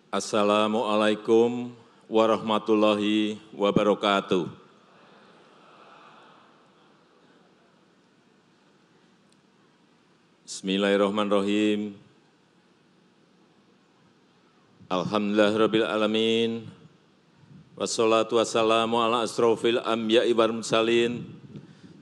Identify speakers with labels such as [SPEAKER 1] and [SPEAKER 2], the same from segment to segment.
[SPEAKER 1] Assalamualaikum warahmatullahi wabarakatuh. Bismillahirrahmanirrahim. Alhamdulillahirabbil alamin. Wassalatu wassalamu ala asrofil anbiya'i wal mursalin.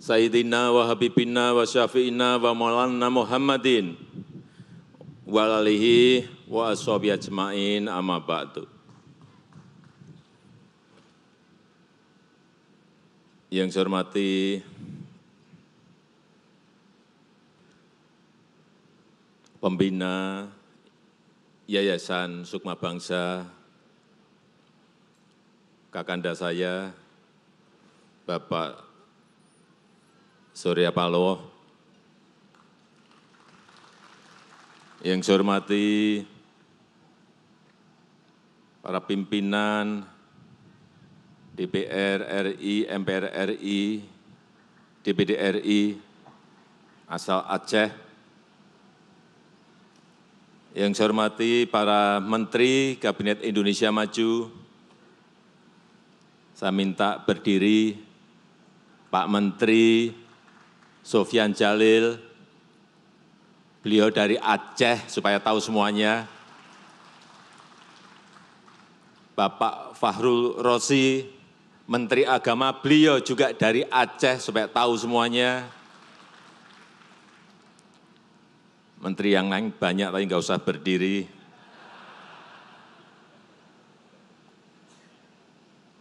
[SPEAKER 1] Sayyidina wa habibina wa syafi'ina wa maulana Muhammadin wa alihi wa ashabihi ajma'in amma ba'du. Yang saya hormati pembina Yayasan Sukma Bangsa, kakanda saya, Bapak Surya Paloh, yang saya hormati para pimpinan DPR RI, MPR RI, DPD RI, asal Aceh, yang saya hormati para Menteri Kabinet Indonesia Maju, saya minta berdiri Pak Menteri Sofyan Djalil, beliau dari Aceh supaya tahu semuanya. Bapak Fahrul Razi, Menteri Agama, beliau juga dari Aceh supaya tahu semuanya. Menteri yang lain banyak tapi nggak usah berdiri.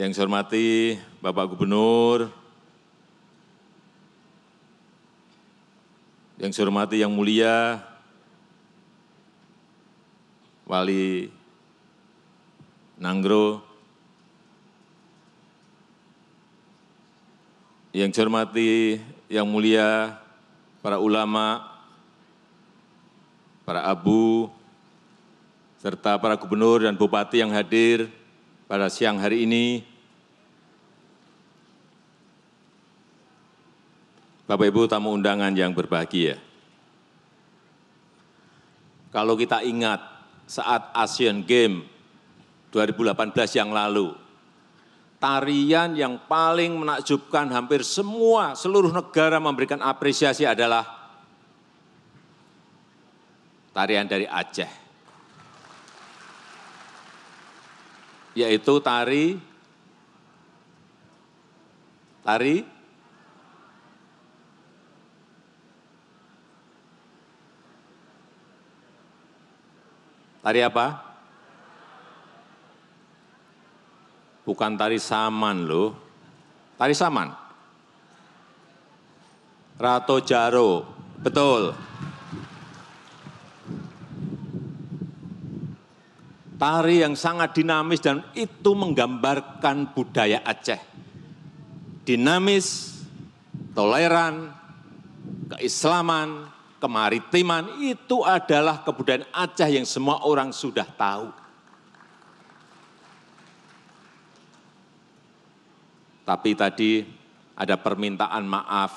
[SPEAKER 1] Yang saya hormati Bapak Gubernur, yang saya hormati yang mulia Wali Nanggro, yang saya hormati yang mulia para ulama, para abu, serta para gubernur dan bupati yang hadir pada siang hari ini, Bapak Ibu tamu undangan yang berbahagia. Kalau kita ingat saat Asian Games 2018 yang lalu, tarian yang paling menakjubkan hampir seluruh negara memberikan apresiasi adalah tarian dari Aceh, yaitu tari apa? Bukan tari saman loh, tari saman. Rato Jaro, betul. Tari yang sangat dinamis dan itu menggambarkan budaya Aceh. Dinamis, toleran, keislaman, kemaritiman, itu adalah kebudayaan Aceh yang semua orang sudah tahu. Tapi tadi ada permintaan maaf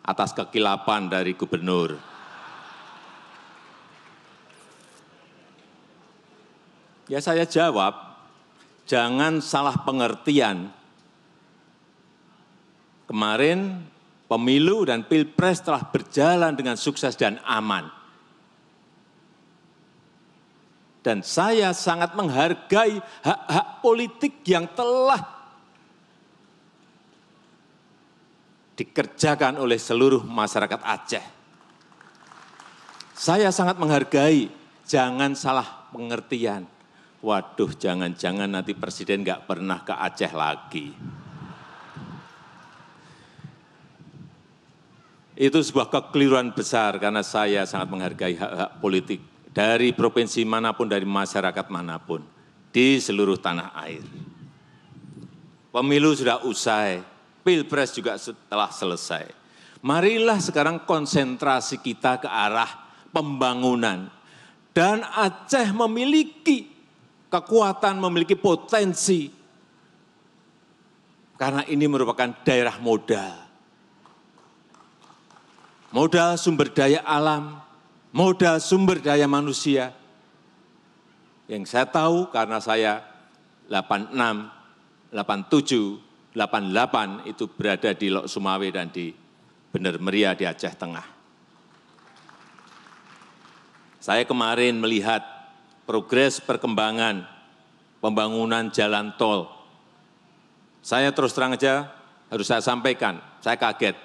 [SPEAKER 1] atas kekilapan dari gubernur. Ya saya jawab, jangan salah pengertian. Kemarin pemilu dan pilpres telah berjalan dengan sukses dan aman. Dan saya sangat menghargai hak-hak politik yang telah dikerjakan oleh seluruh masyarakat Aceh. Saya sangat menghargai, jangan salah pengertian. Waduh, jangan-jangan nanti Presiden nggak pernah ke Aceh lagi. Itu sebuah kekeliruan besar karena saya sangat menghargai hak-hak politik dari provinsi manapun, dari masyarakat manapun, di seluruh tanah air. Pemilu sudah usai, pilpres juga telah selesai. Marilah sekarang konsentrasi kita ke arah pembangunan. Dan Aceh memiliki kekuatan, memiliki potensi. Karena ini merupakan daerah modal. Modal sumber daya alam, modal sumber daya manusia. Yang saya tahu karena saya 86, 87, 88 itu berada di Lok Sumawe dan di Bener Meriah di Aceh Tengah. Saya kemarin melihat progres perkembangan pembangunan jalan tol. Saya terus terang aja harus saya sampaikan, saya kaget.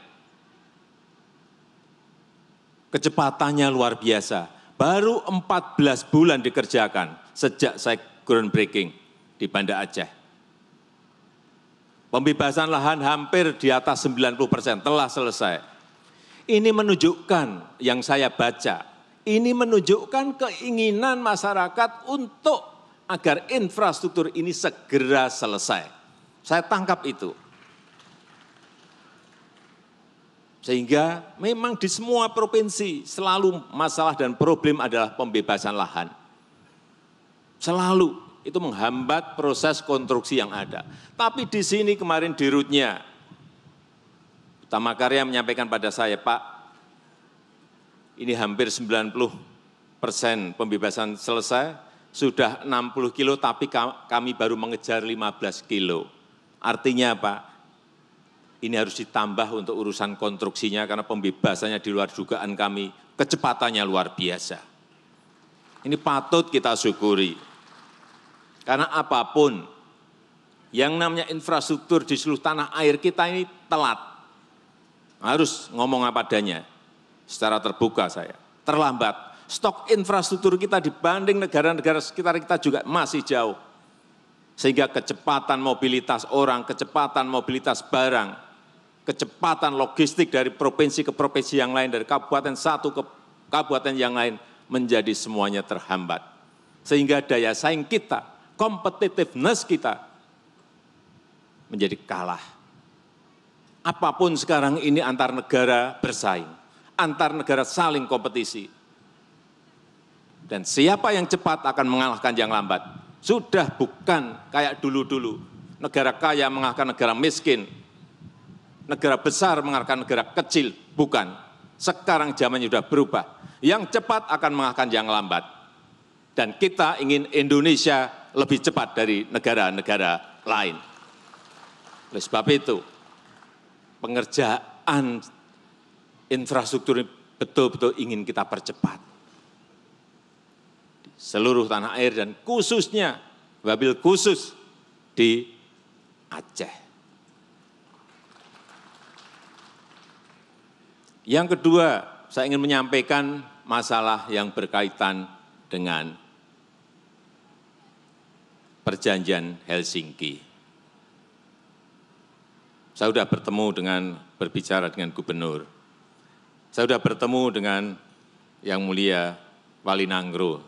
[SPEAKER 1] Kecepatannya luar biasa. Baru 14 bulan dikerjakan sejak saya groundbreaking di Banda Aceh. Pembebasan lahan hampir di atas 90% telah selesai. Ini menunjukkan yang saya baca, ini menunjukkan keinginan masyarakat untuk agar infrastruktur ini segera selesai. Saya tangkap itu. Sehingga memang di semua provinsi selalu masalah dan problem adalah pembebasan lahan. Selalu itu menghambat proses konstruksi yang ada. Tapi di sini kemarin di Rutnya, Utama Karya menyampaikan pada saya, Pak, ini hampir 90% pembebasan selesai, sudah 60 kilo tapi kami baru mengejar 15 kilo. Artinya apa? Ini harus ditambah untuk urusan konstruksinya karena pembebasannya di luar dugaan kami, kecepatannya luar biasa. Ini patut kita syukuri. Karena apapun yang namanya infrastruktur di seluruh tanah air kita ini telat. Harus ngomong apa adanya, secara terbuka saya. Terlambat. Stok infrastruktur kita dibanding negara-negara sekitar kita juga masih jauh. Sehingga kecepatan mobilitas orang, kecepatan mobilitas barang, kecepatan logistik dari provinsi ke provinsi yang lain, dari kabupaten satu ke kabupaten yang lain, menjadi semuanya terhambat. Sehingga daya saing kita, competitiveness kita menjadi kalah. Apapun sekarang ini antar negara bersaing, antar negara saling kompetisi. Dan siapa yang cepat akan mengalahkan yang lambat. Sudah bukan kayak dulu-dulu, negara kaya mengalahkan negara miskin, negara besar mengalahkan negara kecil, bukan. Sekarang zamannya sudah berubah. Yang cepat akan mengalahkan yang lambat. Dan kita ingin Indonesia lebih cepat dari negara-negara lain. Oleh sebab itu, pengerjaan infrastruktur betul-betul ingin kita percepat. Di seluruh tanah air dan khususnya, wabil khusus di Aceh. Yang kedua, saya ingin menyampaikan masalah yang berkaitan dengan perjanjian Helsinki. Saya sudah berbicara dengan gubernur. Saya sudah bertemu dengan Yang Mulia Wali Nanggro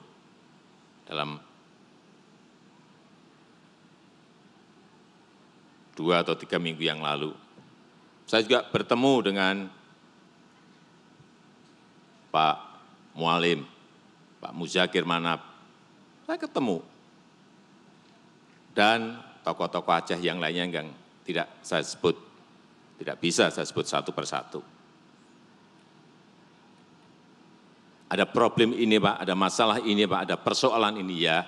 [SPEAKER 1] dalam 2 atau 3 minggu yang lalu. Saya juga bertemu dengan Pak Mualim, Pak Muzakir Manap. Saya ketemu. Dan tokoh-tokoh Aceh yang lainnya yang tidak saya sebut, tidak bisa saya sebut satu persatu. Ada problem ini Pak, ada masalah ini Pak, ada persoalan ini ya.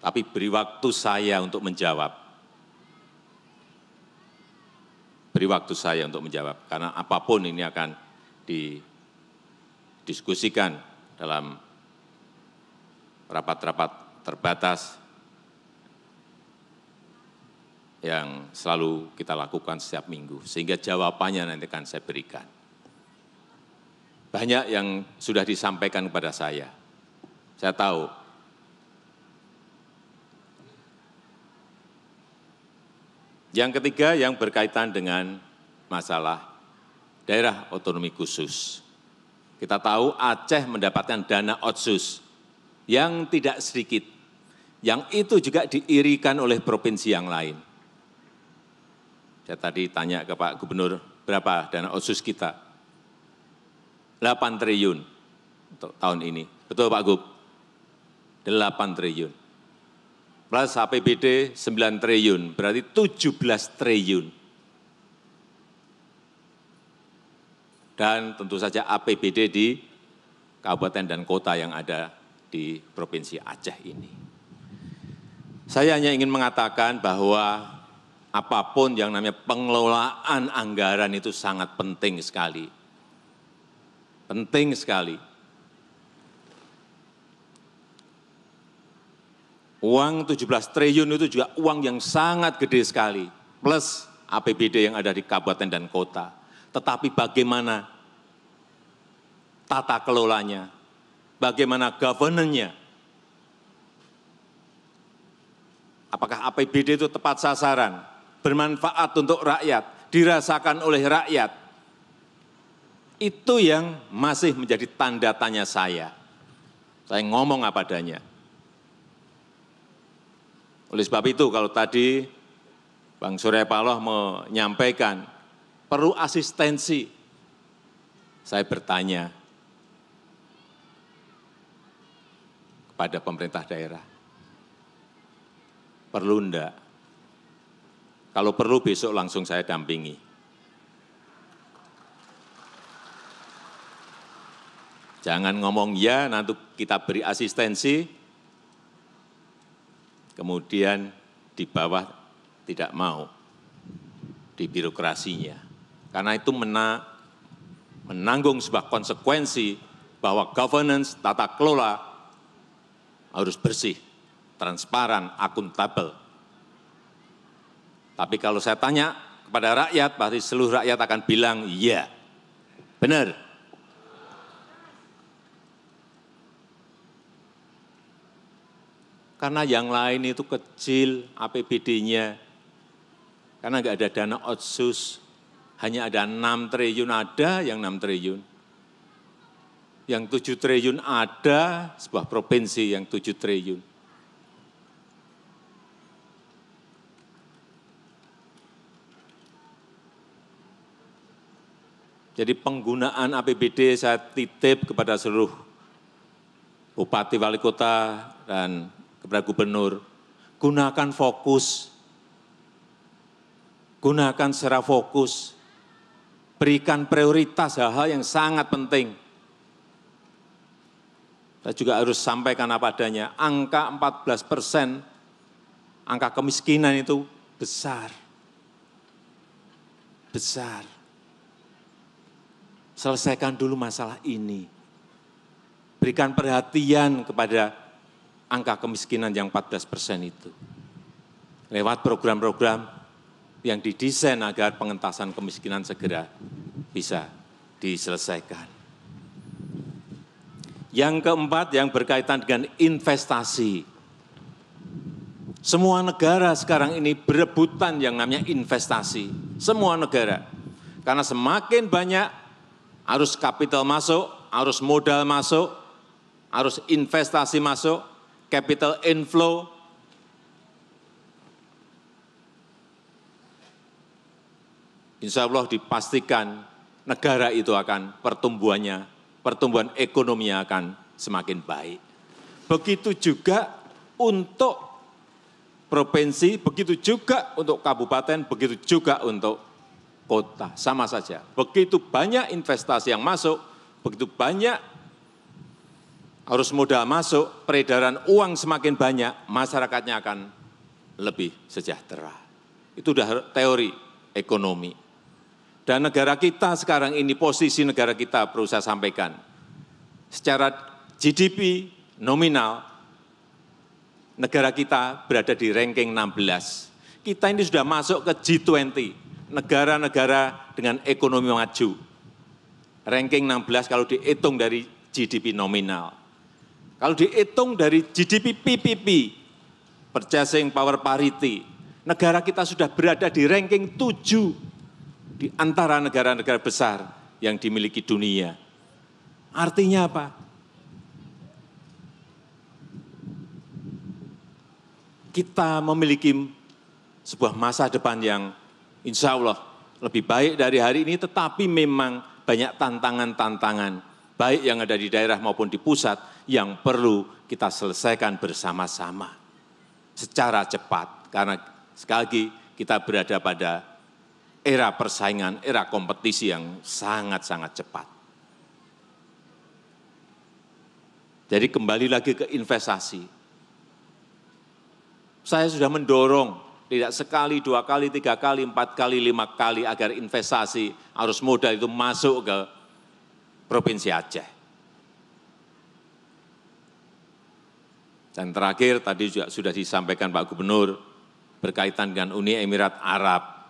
[SPEAKER 1] Tapi beri waktu saya untuk menjawab. Beri waktu saya untuk menjawab, karena apapun ini akan didiskusikan dalam rapat-rapat terbatas yang selalu kita lakukan setiap minggu, sehingga jawabannya nanti akan saya berikan. Banyak yang sudah disampaikan kepada saya tahu. Yang ketiga yang berkaitan dengan masalah daerah otonomi khusus. Kita tahu Aceh mendapatkan dana otsus yang tidak sedikit, yang itu juga diirikan oleh provinsi yang lain. Saya tadi tanya ke Pak Gubernur, berapa dana otsus kita? 8 triliun untuk tahun ini. Betul Pak Gub? 8 triliun. Plus APBD 9 triliun, berarti 17 triliun. Dan tentu saja APBD di kabupaten dan kota yang ada di Provinsi Aceh ini. Saya hanya ingin mengatakan bahwa apapun yang namanya pengelolaan anggaran itu sangat penting sekali. Penting sekali. Uang 17 triliun itu juga uang yang sangat gede sekali, plus APBD yang ada di kabupaten dan kota. Tetapi bagaimana tata kelolanya, bagaimana governance-nya, apakah APBD itu tepat sasaran, bermanfaat untuk rakyat, dirasakan oleh rakyat, itu yang masih menjadi tanda tanya saya. Saya ngomong apa adanya. Oleh sebab itu, kalau tadi Bang Surya Paloh menyampaikan perlu asistensi, saya bertanya kepada pemerintah daerah, perlu enggak? Kalau perlu besok langsung saya dampingi. Jangan ngomong ya, nanti kita beri asistensi, kemudian di bawah tidak mau di birokrasinya. Karena itu menanggung sebuah konsekuensi bahwa governance, tata kelola harus bersih, transparan, akuntabel. Tapi kalau saya tanya kepada rakyat, pasti seluruh rakyat akan bilang, iya, benar. Karena yang lain itu kecil APBD-nya, karena nggak ada dana otsus, hanya ada 6 triliun, ada yang 6 triliun. Yang 7 triliun ada sebuah provinsi yang 7 triliun. Jadi penggunaan APBD saya titip kepada seluruh bupati, wali kota, dan kepada gubernur, gunakan fokus, gunakan secara fokus, berikan prioritas hal-hal yang sangat penting. Saya juga harus sampaikan apa adanya, angka 14%, angka kemiskinan itu besar. Besar. Selesaikan dulu masalah ini. Berikan perhatian kepada angka kemiskinan yang 14% itu. Lewat program-program yang didesain agar pengentasan kemiskinan segera bisa diselesaikan. Yang keempat yang berkaitan dengan investasi. Semua negara sekarang ini berebutan yang namanya investasi. Semua negara. Karena semakin banyak arus kapital masuk, arus modal masuk, arus investasi masuk, capital inflow, insya Allah dipastikan negara itu akan pertumbuhan ekonominya akan semakin baik. Begitu juga untuk provinsi, begitu juga untuk kabupaten, begitu juga untuk kota, sama saja. Begitu banyak investasi yang masuk, begitu banyak arus modal masuk, peredaran uang semakin banyak, masyarakatnya akan lebih sejahtera. Itu sudah teori ekonomi. Dan negara kita sekarang ini, posisi negara kita perlu saya sampaikan, secara GDP nominal, negara kita berada di ranking 16. Kita ini sudah masuk ke G20, negara-negara dengan ekonomi maju. Ranking 16 kalau dihitung dari GDP nominal. Kalau dihitung dari GDP PPP, Purchasing Power Parity, negara kita sudah berada di ranking 7 di antara negara-negara besar yang dimiliki dunia. Artinya apa? Kita memiliki sebuah masa depan yang insya Allah lebih baik dari hari ini, tetapi memang banyak tantangan-tantangan, baik yang ada di daerah maupun di pusat, yang perlu kita selesaikan bersama-sama secara cepat. Karena sekali lagi kita berada pada era persaingan, era kompetisi yang sangat-sangat cepat. Jadi kembali lagi ke investasi. Saya sudah mendorong tidak sekali, 2 kali, 3 kali, 4 kali, 5 kali agar investasi arus modal itu masuk ke Provinsi Aceh. Dan terakhir tadi juga sudah disampaikan Pak Gubernur berkaitan dengan Uni Emirat Arab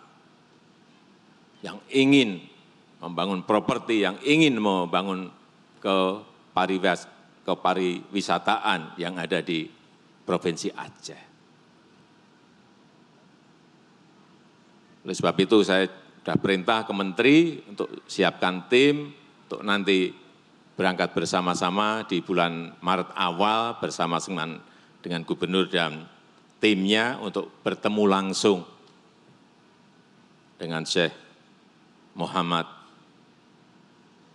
[SPEAKER 1] yang ingin membangun properti, yang ingin membangun pariwisataan yang ada di Provinsi Aceh. Oleh sebab itu saya sudah perintah ke Menteri untuk siapkan tim untuk nanti berangkat bersama-sama di bulan Maret awal bersama dengan Gubernur dan timnya untuk bertemu langsung dengan Syekh Muhammad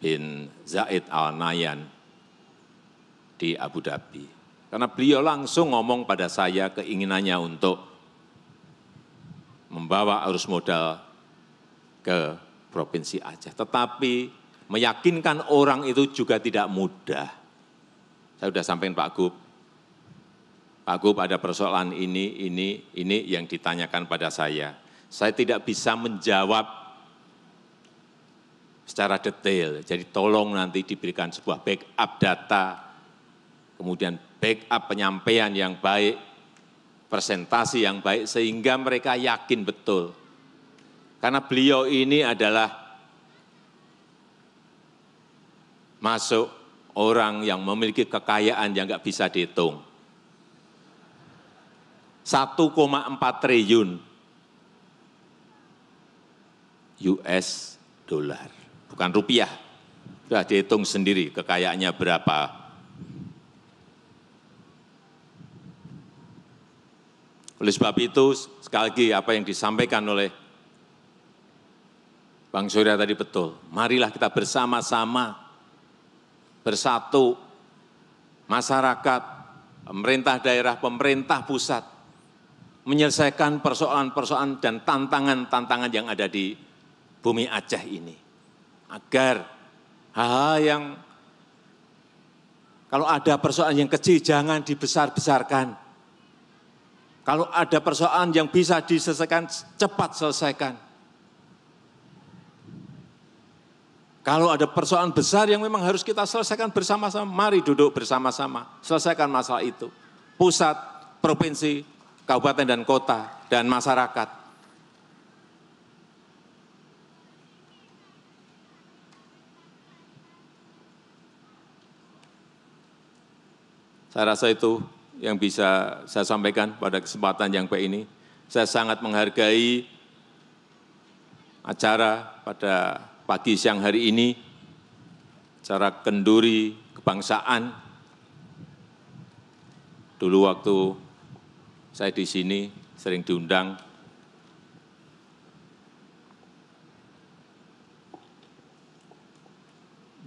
[SPEAKER 1] bin Zayed Al Nahyan di Abu Dhabi. Karena beliau langsung ngomong pada saya keinginannya untuk membawa arus modal ke Provinsi Aceh. Tetapi meyakinkan orang itu juga tidak mudah. Saya sudah sampaikan Pak Gub. Pak Gub ada persoalan ini yang ditanyakan pada saya. Saya tidak bisa menjawab secara detail. Jadi tolong nanti diberikan sebuah backup data, kemudian backup penyampaian yang baik, presentasi yang baik, sehingga mereka yakin betul. Karena beliau ini adalah masuk orang yang memiliki kekayaan yang nggak bisa dihitung. 1,4 triliun US dollar, bukan rupiah. Sudah dihitung sendiri kekayaannya berapa. Oleh sebab itu, sekali lagi apa yang disampaikan oleh Bang Surya tadi betul. Marilah kita bersama-sama, bersatu, masyarakat, pemerintah daerah, pemerintah pusat, menyelesaikan persoalan-persoalan dan tantangan-tantangan yang ada di bumi Aceh ini. Agar hal-hal yang, kalau ada persoalan yang kecil jangan dibesar-besarkan. Kalau ada persoalan yang bisa diselesaikan, cepat selesaikan. Kalau ada persoalan besar yang memang harus kita selesaikan bersama-sama, mari duduk bersama-sama, selesaikan masalah itu. Pusat, provinsi, kabupaten dan kota, dan masyarakat. Saya rasa itu yang bisa saya sampaikan pada kesempatan yang baik ini. Saya sangat menghargai acara pada pagi siang hari ini, acara kenduri kebangsaan. Dulu waktu saya di sini sering diundang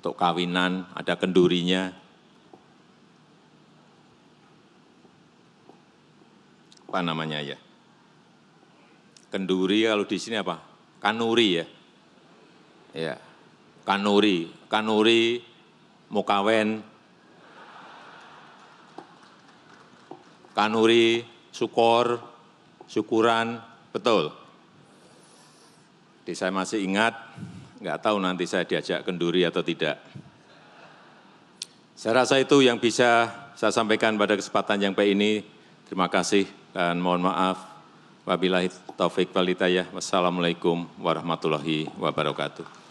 [SPEAKER 1] untuk kawinan, ada kendurinya. Apa namanya ya? Kenduri kalau di sini apa? Kanuri ya? Ya, kanuri, mukawen, kanuri, syukuran, betul. Jadi saya masih ingat, nggak tahu nanti saya diajak kenduri atau tidak. Saya rasa itu yang bisa saya sampaikan pada kesempatan yang baik ini. Terima kasih dan mohon maaf. Wabillahi taufik wal hidayah. Wassalamualaikum warahmatullahi wabarakatuh.